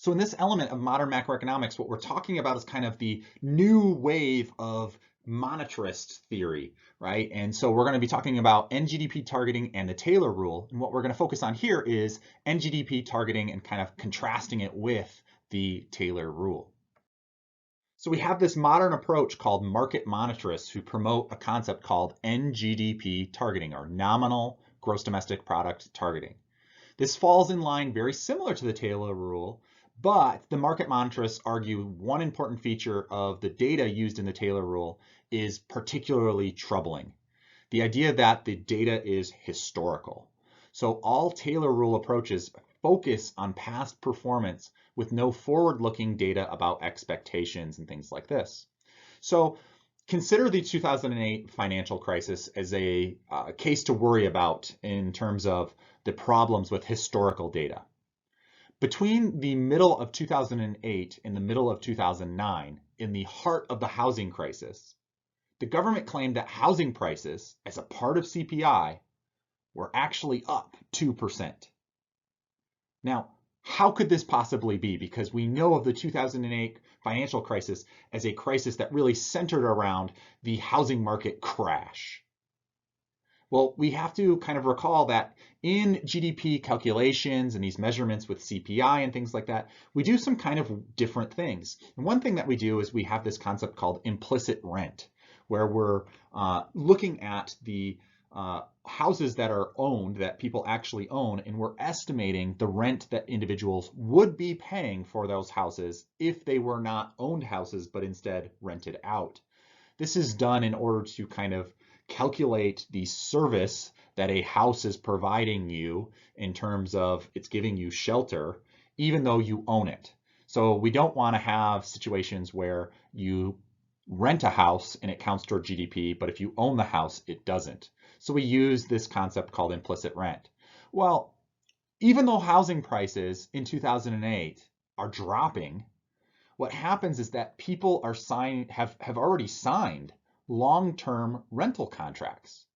So in this element of modern macroeconomics, what we're talking about is kind of the new wave of monetarist theory, right? And so we're going to be talking about NGDP targeting and the Taylor rule. And what we're going to focus on here is NGDP targeting and kind of contrasting it with the Taylor rule. So we have this modern approach called market monetarists who promote a concept called NGDP targeting, or nominal gross domestic product targeting. This falls in line very similar to the Taylor rule, but the market monetarists argue one important feature of the data used in the Taylor rule is particularly troubling. The idea that the data is historical. So all Taylor rule approaches focus on past performance with no forward-looking data about expectations and things like this. So consider the 2008 financial crisis as a case to worry about in terms of the problems with historical data. Between the middle of 2008 and the middle of 2009, in the heart of the housing crisis, the government claimed that housing prices, as a part of CPI, were actually up 2%. Now, how could this possibly be? Because we know of the 2008 financial crisis as a crisis that really centered around the housing market crash. Well, we have to kind of recall that in GDP calculations and these measurements with CPI and things like that, we do some kind of different things. And one thing that we do is we have this concept called implicit rent, where we're looking at the houses that are owned, that people actually own, and we're estimating the rent that individuals would be paying for those houses if they were not owned houses, but instead rented out. This is done in order to kind of calculate the service that a house is providing you in terms of it's giving you shelter, even though you own it. So we don't want to have situations where you rent a house and it counts toward GDP, but if you own the house, it doesn't. So we use this concept called implicit rent. Well, even though housing prices in 2008 are dropping, what happens is that people are have already signed long-term rental contracts.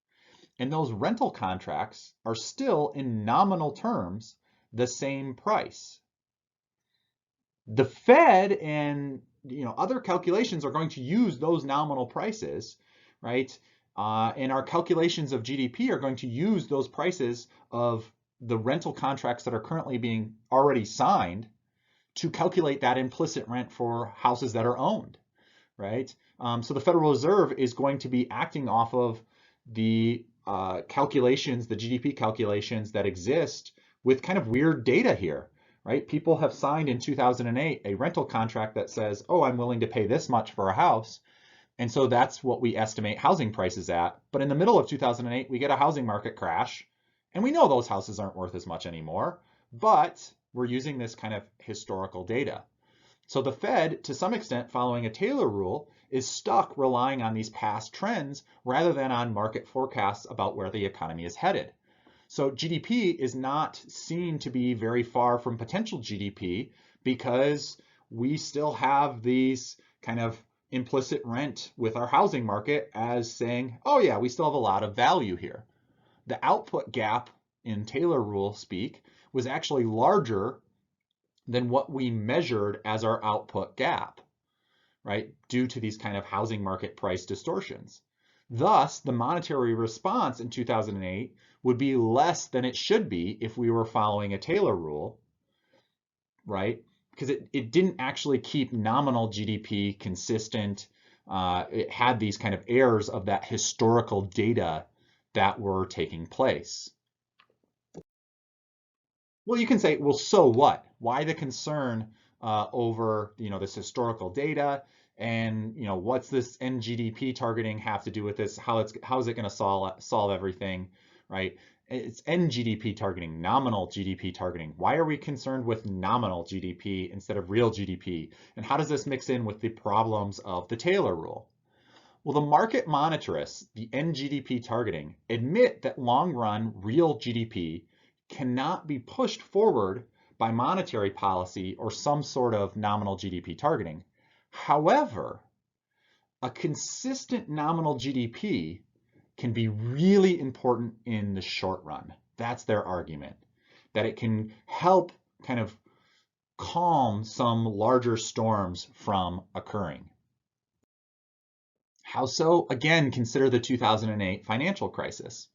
And those rental contracts are still in nominal terms the same price. The Fed and other calculations are going to use those nominal prices, right? And our calculations of GDP are going to use those prices of the rental contracts that are currently being already signed to calculate that implicit rent for houses that are owned, right? So the Federal Reserve is going to be acting off of the calculations, the GDP calculations that exist with kind of weird data here, right? People have signed in 2008 a rental contract that says, oh, I'm willing to pay this much for a house. And so that's what we estimate housing prices at. But in the middle of 2008, we get a housing market crash, and we know those houses aren't worth as much anymore, but we're using this kind of historical data. So the Fed, to some extent, following a Taylor rule, is stuck relying on these past trends rather than on market forecasts about where the economy is headed. So GDP is not seen to be very far from potential GDP because we still have these kind of implicit rent with our housing market as saying, oh yeah, we still have a lot of value here. The output gap in Taylor rule speak was actually larger than what we measured as our output gap, right? Due to these kind of housing market price distortions. Thus, the monetary response in 2008 would be less than it should be if we were following a Taylor rule, right? Because it didn't actually keep nominal GDP consistent. It had these kind of errors of that historical data that were taking place. Well, you can say, well, so what? Why the concern over this historical data? And what's this NGDP targeting have to do with this? How is it going to solve everything, right? It's NGDP targeting, nominal GDP targeting. Why are we concerned with nominal GDP instead of real GDP? And how does this mix in with the problems of the Taylor rule? Well, the market monetarists, the NGDP targeting, admit that long-run real GDP cannot be pushed forward by monetary policy or some sort of nominal GDP targeting. However, a consistent nominal GDP can be really important in the short run. That's their argument, that it can help kind of calm some larger storms from occurring. How so? Again, consider the 2008 financial crisis.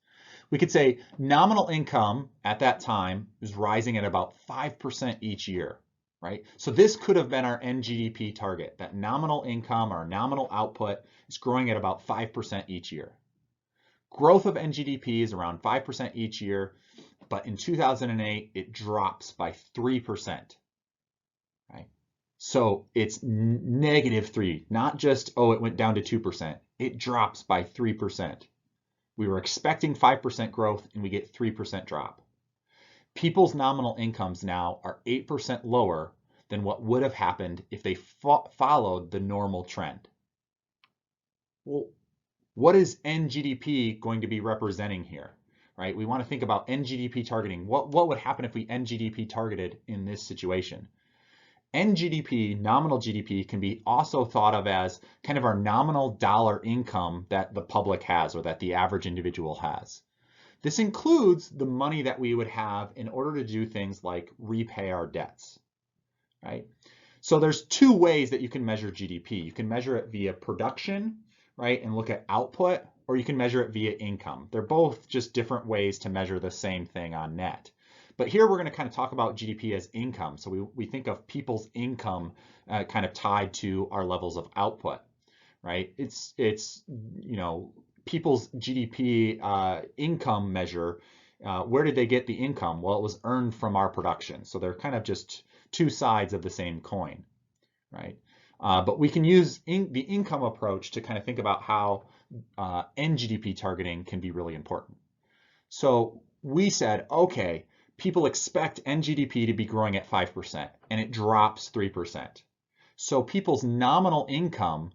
We could say nominal income at that time was rising at about 5% each year, right? So this could have been our NGDP target, that nominal income or nominal output is growing at about 5% each year. Growth of NGDP is around 5% each year, but in 2008, it drops by 3%, right? So it's -3, not just, oh, it went down to 2%. It drops by 3%. We were expecting 5% growth and we get 3% drop. People's nominal incomes now are 8% lower than what would have happened if they followed the normal trend. Well, what is NGDP going to be representing here, right? We want to think about NGDP targeting. What would happen if we NGDP targeted in this situation? NGDP, nominal GDP, can be also thought of as kind of our nominal dollar income that the public has or that the average individual has. This includes the money that we would have in order to do things like repay our debts, right? So there's two ways that you can measure GDP. You can measure it via production, right, and look at output, or you can measure it via income. They're both just different ways to measure the same thing on net. But here we're going to kind of talk about GDP as income. So we think of people's income kind of tied to our levels of output, right? It's people's GDP income measure. Where did they get the income? Well, it was earned from our production. So they're kind of just two sides of the same coin, right? But we can use the income approach to kind of think about how NGDP targeting can be really important. So we said, okay, people expect NGDP to be growing at 5%, and it drops 3%. So people's nominal income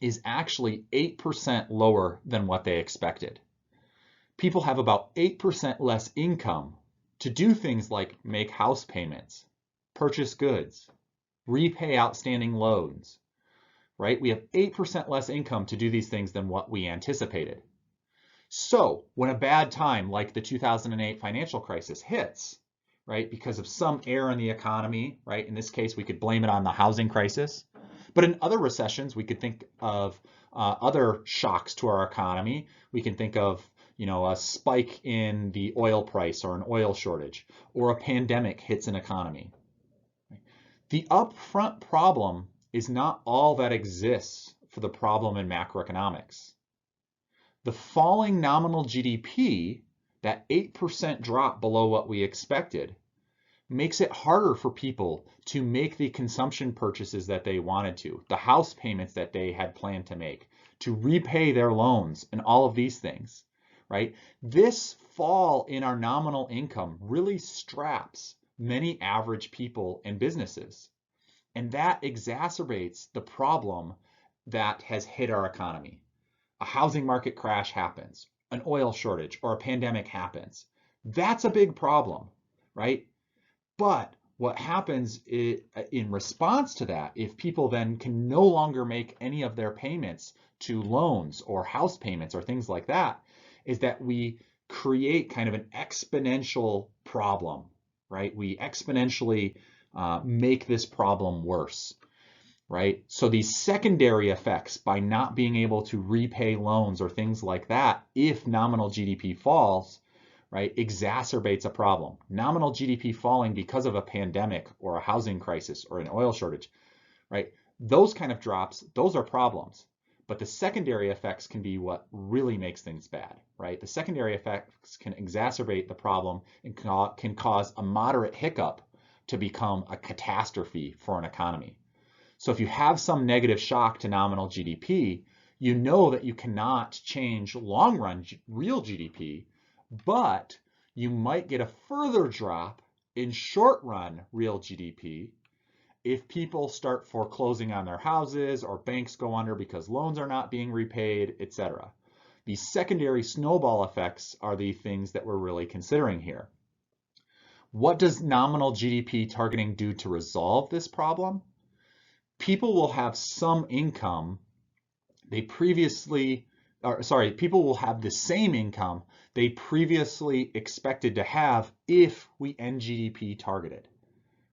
is actually 8% lower than what they expected. People have about 8% less income to do things like make house payments, purchase goods, repay outstanding loans, right? We have 8% less income to do these things than what we anticipated. So when a bad time like the 2008 financial crisis hits, right, because of some error in the economy, right, in this case, we could blame it on the housing crisis. But in other recessions, we could think of other shocks to our economy. We can think of, a spike in the oil price or an oil shortage, or a pandemic hits an economy. The upfront problem is not all that exists for the problem in macroeconomics. The falling nominal GDP, that 8% drop below what we expected, makes it harder for people to make the consumption purchases that they wanted to, the house payments that they had planned to make, to repay their loans, and all of these things, right? This fall in our nominal income really straps many average people and businesses, and that exacerbates the problem that has hit our economy. A housing market crash happens, an oil shortage, or a pandemic happens. That's a big problem, right? But what happens in response to that, if people then can no longer make any of their payments to loans or house payments or things like that, is that we create kind of an exponential problem, right? We exponentially make this problem worse. Right? So these secondary effects by not being able to repay loans or things like that, if nominal GDP falls, right, exacerbates a problem. Nominal GDP falling because of a pandemic or a housing crisis or an oil shortage, right? Those kind of drops, those are problems. But the secondary effects can be what really makes things bad, right? The secondary effects can exacerbate the problem and can cause a moderate hiccup to become a catastrophe for an economy. So if you have some negative shock to nominal GDP, you know that you cannot change long-run real GDP, but you might get a further drop in short-run real GDP if people start foreclosing on their houses or banks go under because loans are not being repaid, etc. These secondary snowball effects are the things that we're really considering here. What does nominal GDP targeting do to resolve this problem? People will have some income people will have the same income they previously expected to have if we NGDP targeted,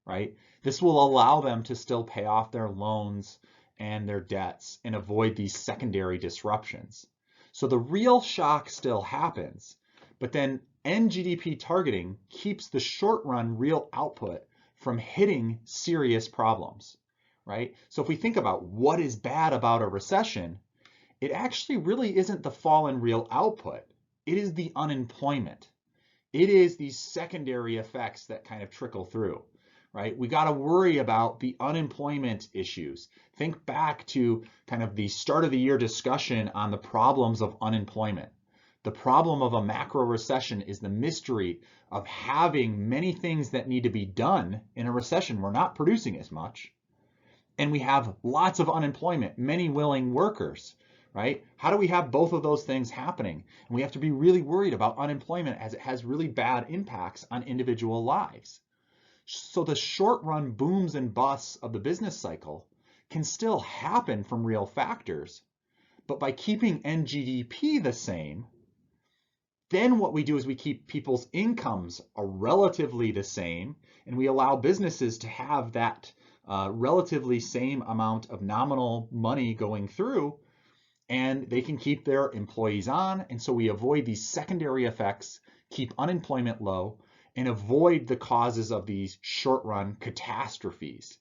right? This will allow them to still pay off their loans and their debts and avoid these secondary disruptions. So the real shock still happens, but then NGDP targeting keeps the short run real output from hitting serious problems, right? So if we think about what is bad about a recession, it actually really isn't the fall in real output. It is the unemployment. It is these secondary effects that kind of trickle through, right? We got to worry about the unemployment issues. Think back to kind of the start of the year discussion on the problems of unemployment. The problem of a macro recession is the mystery of having many things that need to be done in a recession. We're not producing as much, and we have lots of unemployment, many willing workers, right? How do we have both of those things happening? And we have to be really worried about unemployment as it has really bad impacts on individual lives. So the short run booms and busts of the business cycle can still happen from real factors, but by keeping NGDP the same, then what we do is we keep people's incomes relatively the same, and we allow businesses to have that relatively same amount of nominal money going through, and they can keep their employees on. And so we avoid these secondary effects, keep unemployment low, and avoid the causes of these short run catastrophes,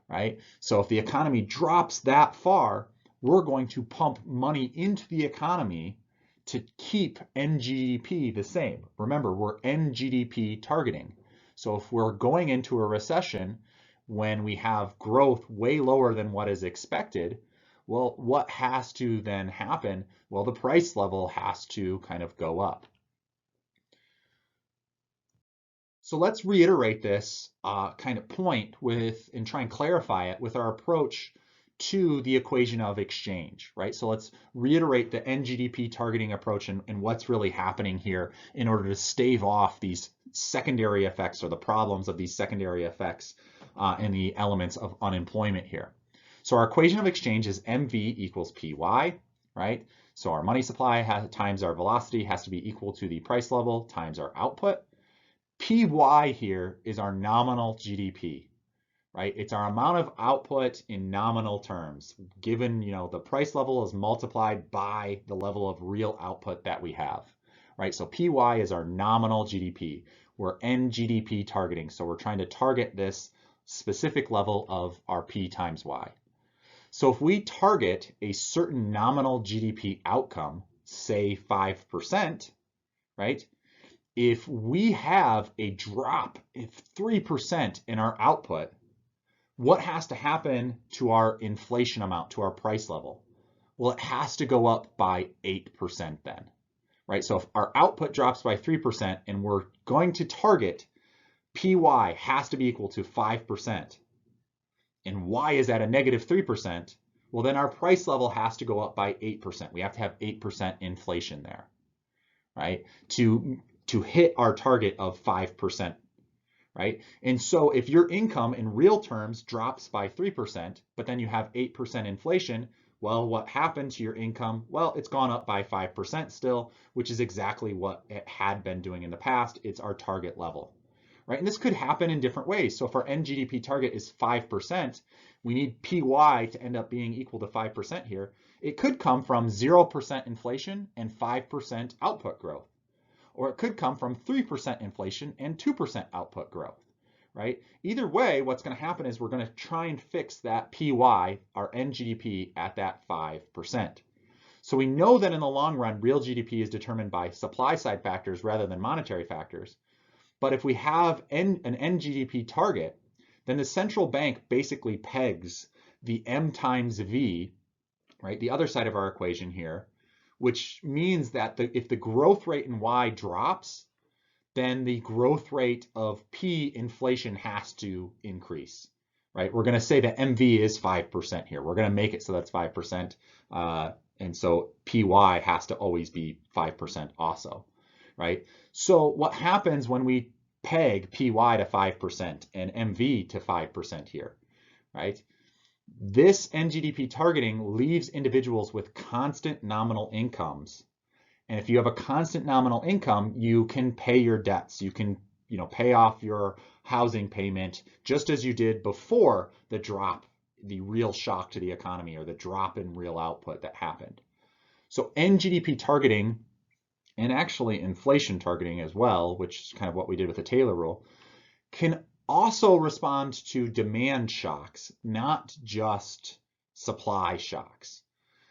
right? So if the economy drops that far, we're going to pump money into the economy to keep NGDP the same. Remember, we're NGDP targeting. So if we're going into a recession when we have growth way lower than what is expected, well, what has to then happen? Well, the price level has to kind of go up. So let's reiterate this kind of point with and try and clarify it with our approach to the equation of exchange, right? So let's reiterate the NGDP targeting approach and what's really happening here in order to stave off these secondary effects or the problems of these secondary effects and the elements of unemployment here. So our equation of exchange is MV equals PY, right? So our money supply times our velocity has to be equal to the price level times our output. PY here is our nominal GDP, right? It's our amount of output in nominal terms, given, the price level is multiplied by the level of real output that we have, right? So PY is our nominal GDP. We're NGDP targeting, so we're trying to target this specific level of our P times Y. So if we target a certain nominal GDP outcome, say 5%, right? If we have a drop of 3% in our output, what has to happen to our inflation amount, to our price level? Well, it has to go up by 8% then, right? So if our output drops by 3% and we're going to target PY has to be equal to 5%, and Y is at a negative 3%, well, then our price level has to go up by 8%. We have to have 8% inflation there, right? To hit our target of 5%, right? And so if your income in real terms drops by 3%, but then you have 8% inflation, well, what happened to your income? Well, it's gone up by 5% still, which is exactly what it had been doing in the past. It's our target level, right? And this could happen in different ways. So if our NGDP target is 5%, we need PY to end up being equal to 5% here. It could come from 0% inflation and 5% output growth. Or it could come from 3% inflation and 2% output growth, right? Either way, what's going to happen is we're going to try and fix that PY, our NGDP, at that 5%. So we know that in the long run, real GDP is determined by supply side factors rather than monetary factors. But if we have an NGDP target, then the central bank basically pegs the M times V, right? The other side of our equation here, which means that if the growth rate in Y drops, then the growth rate of P inflation has to increase, right? We're going to say that MV is 5% here. We're going to make it so that's 5%. And so PY has to always be 5% also, right? So what happens when we peg PY to 5% and MV to 5% here, right? This NGDP targeting leaves individuals with constant nominal incomes. And if you have a constant nominal income, you can pay your debts. You can, pay off your housing payment just as you did before the drop, the real shock to the economy or the drop in real output that happened. So NGDP targeting, and actually inflation targeting as well, which is kind of what we did with the Taylor rule, can also respond to demand shocks, not just supply shocks.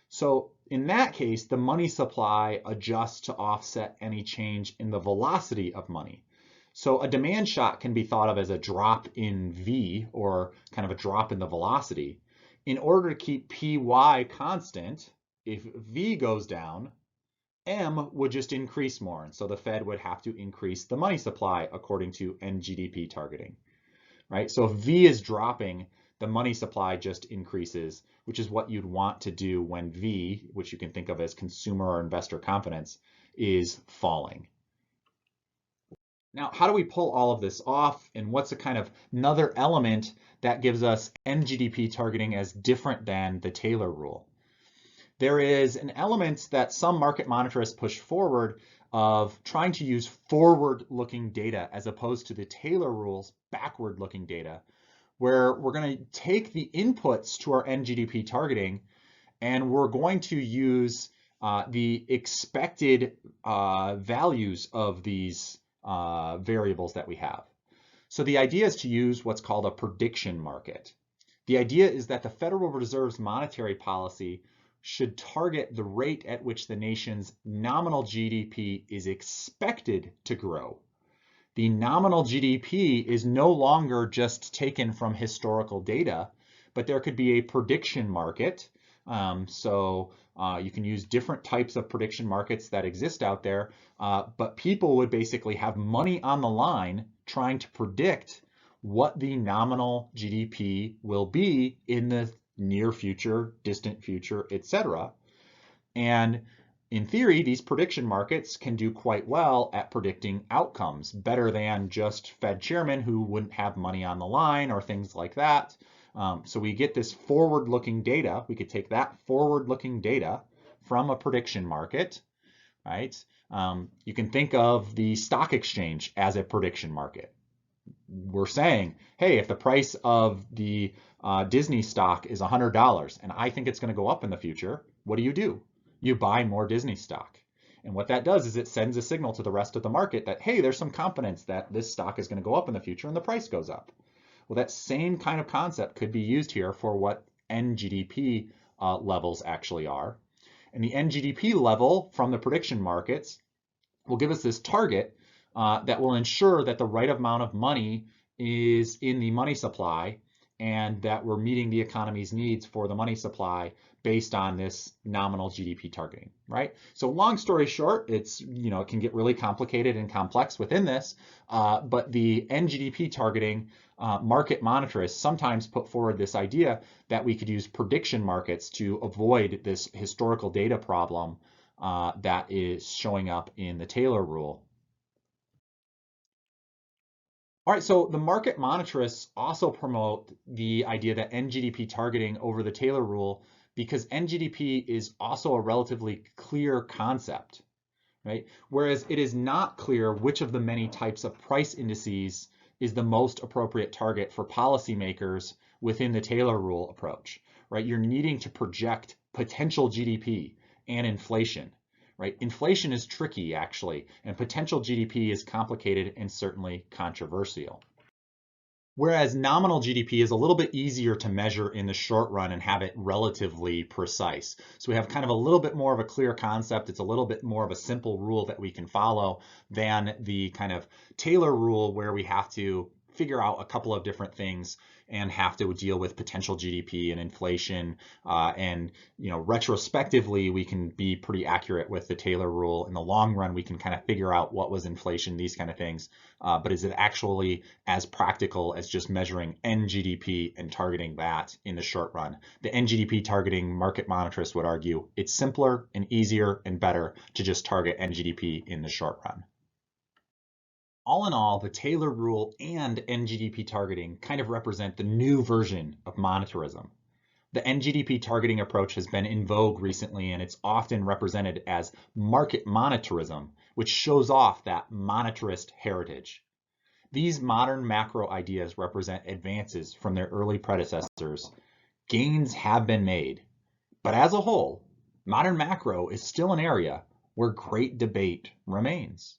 So in that case, the money supply adjusts to offset any change in the velocity of money. So a demand shock can be thought of as a drop in V, or kind of a drop in the velocity. In order to keep Py constant, if V goes down, M would just increase more. And so the Fed would have to increase the money supply according to NGDP targeting, right? So if V is dropping, the money supply just increases, which is what you'd want to do when V, which you can think of as consumer or investor confidence, is falling. Now, how do we pull all of this off? And what's a kind of another element that gives us NGDP targeting as different than the Taylor rule? There is an element that some market monetarists push forward of trying to use forward-looking data as opposed to the Taylor rule's backward-looking data, where we're going to take the inputs to our NGDP targeting and we're going to use the expected values of these variables that we have. So the idea is to use what's called a prediction market. The idea is that the Federal Reserve's monetary policy should target the rate at which the nation's nominal GDP is expected to grow. The nominal GDP is no longer just taken from historical data, but there could be a prediction market. You can use different types of prediction markets that exist out there, but people would basically have money on the line trying to predict what the nominal GDP will be in the near future, distant future, etc. And in theory, these prediction markets can do quite well at predicting outcomes, better than just Fed chairmen who wouldn't have money on the line or things like that. So we get this forward-looking data. We could take that forward-looking data from a prediction market, right? You can think of the stock exchange as a prediction market. We're saying, hey, if the price of the Disney stock is $100 and I think it's going to go up in the future, what do? You buy more Disney stock. And what that does is it sends a signal to the rest of the market that, hey, there's some confidence that this stock is going to go up in the future and the price goes up. Well, that same kind of concept could be used here for what NGDP levels actually are. And the NGDP level from the prediction markets will give us this target that will ensure that the right amount of money is in the money supply and that we're meeting the economy's needs for the money supply based on this nominal GDP targeting, right? So long story short, it can get really complicated and complex within this, but the NGDP targeting market monetarists sometimes put forward this idea that we could use prediction markets to avoid this historical data problem that is showing up in the Taylor rule. All right, so the market monetarists also promote the idea that NGDP targeting over the Taylor rule because NGDP is also a relatively clear concept, right? Whereas it is not clear which of the many types of price indices is the most appropriate target for policymakers within the Taylor rule approach, right? You're needing to project potential GDP and inflation. Right? Inflation is tricky, actually, and potential GDP is complicated and certainly controversial. Whereas nominal GDP is a little bit easier to measure in the short run and have it relatively precise. So we have kind of a little bit more of a clear concept. It's a little bit more of a simple rule that we can follow than the kind of Taylor rule where we have to figure out a couple of different things and have to deal with potential GDP and inflation. Retrospectively, we can be pretty accurate with the Taylor rule. In the long run, we can kind of figure out what was inflation, these kind of things. But is it actually as practical as just measuring NGDP and targeting that in the short run? The NGDP targeting market monetarists would argue it's simpler and easier and better to just target NGDP in the short run. All in all, the Taylor rule and NGDP targeting kind of represent the new version of monetarism. The NGDP targeting approach has been in vogue recently, and it's often represented as market monetarism, which shows off that monetarist heritage. These modern macro ideas represent advances from their early predecessors. Gains have been made, but as a whole, modern macro is still an area where great debate remains.